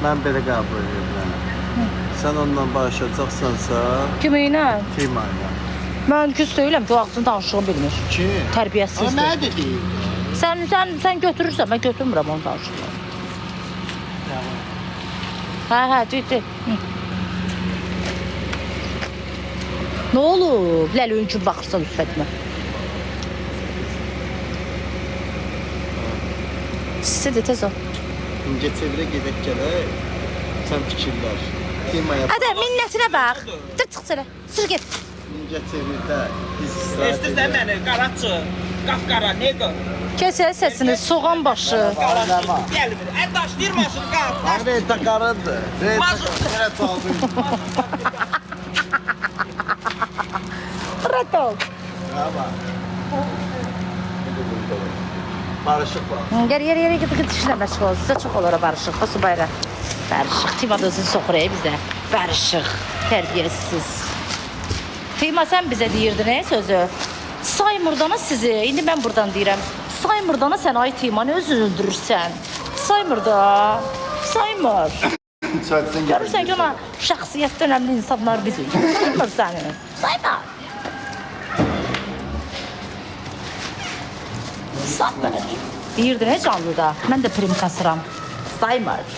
Mən belə qəbul edirəm. Sən onunla barışacaqsansa, Kimiylə? Tima ilə. Mən küs deyiləm ki, o ağzını danışığını bilmir. Kim? Tərbiyəsizdir. Amma nə dedi? Sən götürürsən, mən götürmürəm onu danışığını. Hə, ciddi. Nə olub? Ləlöyün kimi baxırsan üstətimə. Sizi tez ol. İncə çevirə gedək gələk. Sən fikirlər. Timaya Hadi minnətinə bax. Dır çıx çələ. Sür get. incə çevirdə biz istirahət Eşitirsən məni, qaraçı, qapqara, neqo, Kəsə səsini, soğan başı. qaraçı, gəlmir. Daşlayır maşını, qap. Reyta qarındır. Reyta qarındır. Çaldım. Rahat ol. Ama. Barışıq var. Yer git işlə məşğul ol. Sizə çox olar barışıq. Xasu bayram. Barışıq. Tima da özünü soxur bizdə. Barışıq. Tərbiyəsiz. Tima sən bizə deyirdin sözü. Saymırdana sizi. İndi mən buradan deyirəm. Saymırdana sən ay Timanı özünü öldürürsən. Saymır da. Saymır. Görürsən ki ona şəxsiyyətdə önəmli insanlar bizik. Saymır səni. Saymır. Saymır. Deyirdin canlıda. Mən də prim kasıram. Saymır.